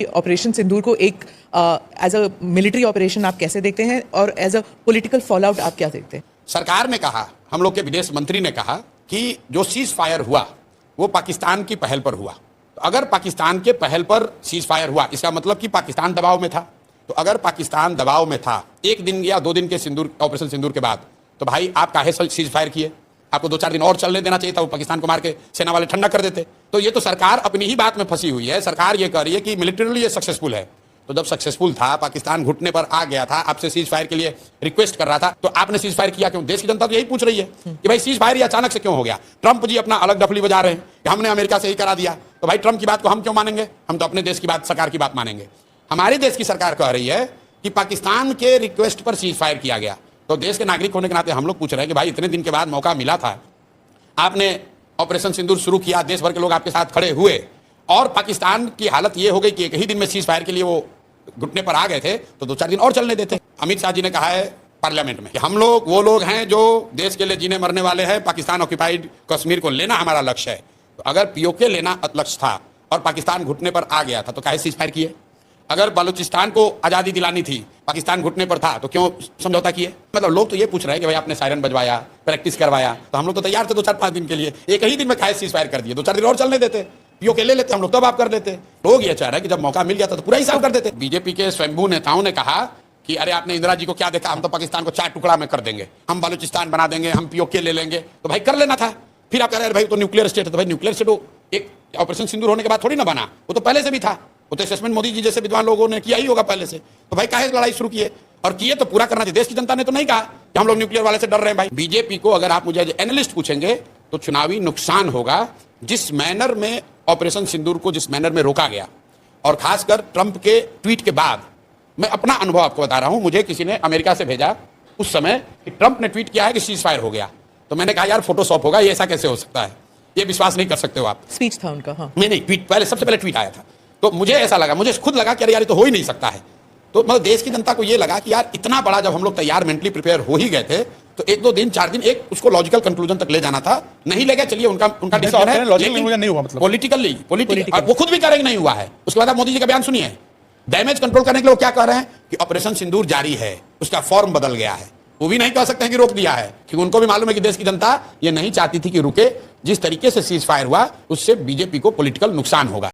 Operation सिंदूर को एक as a military operation आप कैसे देखते हैं और एज अ पॉलिटिकल फॉलोआउट आप क्या देखते हैं? सरकार ने कहा, हम लोग के विदेश मंत्री ने कहा कि जो सीज फायर हुआ वो पाकिस्तान की पहल पर हुआ। तो अगर पाकिस्तान के पहल पर सीज फायर हुआ, इसका मतलब कि पाकिस्तान दबाव में था। तो अगर पाकिस्तान दबाव में था 1 दिन या 2 दिन के ऑपरेशन सिंदूर के बाद, तो भाई आप काहे सीज फायर किए? आपको 2-4 दिन और चलने देना चाहिए था, वो पाकिस्तान को मार के सेना वाले ठंडा कर देते। तो ये तो सरकार अपनी ही बात में फंसी हुई है। सरकार ये कह रही है कि मिलिटरीली ये सक्सेसफुल है। तो जब सक्सेसफुल था, पाकिस्तान घुटने पर आ गया था, आपसे सीज फायर के लिए रिक्वेस्ट कर रहा था, तो आपने सीज फायर किया क्यों? देश की जनता तो यही पूछ रही है कि भाई सीज फायर ये अचानक से क्यों हो गया? ट्रंप जी अपना अलग डफली बजा रहे हैं कि हमने अमेरिका से ही करा दिया। तो भाई ट्रंप की बात को हम क्यों मानेंगे? हम तो अपने देश की बात, सरकार की बात मानेंगे। हमारे देश की सरकार कह रही है कि पाकिस्तान के रिक्वेस्ट पर सीज फायर किया गया। तो देश के नागरिक होने के नाते हम लोग पूछ रहे हैं कि भाई इतने दिन के बाद मौका मिला था, आपने ऑपरेशन सिंदूर शुरू किया, देश भर के लोग आपके साथ खड़े हुए, और पाकिस्तान की हालत ये हो गई कि एक ही दिन में सीज फायर के लिए वो घुटने पर आ गए थे, तो 2-4 दिन और चलने देते। अमित शाह जी ने कहा है पार्लियामेंट में कि हम लोग वो लोग हैं जो देश के लिए जीने मरने वाले हैं, पाकिस्तान ऑक्यूपाइड कश्मीर को लेना हमारा लक्ष्य है। तो अगर पीओके लेना लक्ष्य था और पाकिस्तान घुटने पर आ गया था, तो काहे सीज फायर किए? अगर बलूचिस्तान को आज़ादी दिलानी थी, पाकिस्तान घुटने पर था, तो क्यों समझौता किए? मतलब लोग तो ये पूछ रहे हैं कि भाई आपने सायरन बजवाया, प्रैक्टिस करवाया, तो हम लोग तो तैयार थे 2-4-5 दिन के लिए। एक ही दिन में काहे सीज फायर कर दिए? 2-4 दिन और चलने देते, पीओके ले लेते हम लोग, तब आप कर लेते। लोग ये चाह रहे हैं कि जब मौका मिल गया था तो पूरा हिसाब कर देते। बीजेपी के स्वयंभू नेताओं ने कहा कि अरे आपने इंदिरा जी को क्या देखा, हम तो पाकिस्तान को 4 टुकड़ा में कर देंगे, हम बलूचिस्तान बना देंगे, हम पीओके ले लेंगे। तो भाई कर लेना था। फिर आप कह रहे हैं भाई तो न्यूक्लियर स्टेट है। तो भाई न्यूक्लियर स्टेट एक ऑपरेशन सिंदूर होने के बाद थोड़ी ना बना, वो तो पहले से भी था। वो तो असेसमेंट मोदी जी जैसे विद्वान लोगों ने किया ही होगा पहले से। तो भाई काहे लड़ाई शुरू किए? और किए तो पूरा करना चाहिए। देश की जनता ने तो नहीं कहा कि हम लोग न्यूक्लियर वाले से डर रहे हैं। भाई बीजेपी को अगर आप मुझे एनालिस्ट पूछेंगे तो चुनावी नुकसान होगा जिस मैनर में ऑपरेशन सिंदूर को जिस मैनर में रोका गया, और खासकर ट्रंप के ट्वीट के बाद। मैं अपना अनुभव आपको बता रहा हूं। मुझे किसी ने अमेरिका से भेजा उस समय कि ट्रंप ने ट्वीट किया है कि सीज फायर हो गया। तो मैंने कहा यार फोटोशॉप होगा, ये ऐसा कैसे हो सकता है? ये विश्वास नहीं कर सकते हो आप। स्पीच था उनका। हाँ नहीं, ट्वीट पहले, सबसे पहले ट्वीट आया था। तो मुझे ऐसा लगा, मुझे खुद लगा कि अरे यार ये तो हो ही नहीं सकता है। तो मतलब देश की जनता को ये लगा कि यार इतना बड़ा, जब हम लोग तैयार मेंटली प्रिपेयर हो ही गए थे, तो 1-2 दिन 4 दिन एक उसको लॉजिकल कंक्लूजन तक ले जाना था। नहीं ले गया, चलिए उनका डिसीजन है, लेकिन नहीं हुआ। मतलब पॉलिटिकली वो खुद भी करेंगे नहीं हुआ है। उसके बाद आप मोदी जी का बयान सुनिए। डैमेज कंट्रोल करने के लिए वो क्या कह रहे हैं कि ऑपरेशन सिंदूर जारी है, उसका फॉर्म बदल गया है। वो भी नहीं कह सकते हैं कि रोक दिया है, क्योंकि उनको भी मालूम है कि देश की जनता ये नहीं चाहती थी कि रुके। जिस तरीके से सीज फायर हुआ उससे बीजेपी को पॉलिटिकल नुकसान होगा।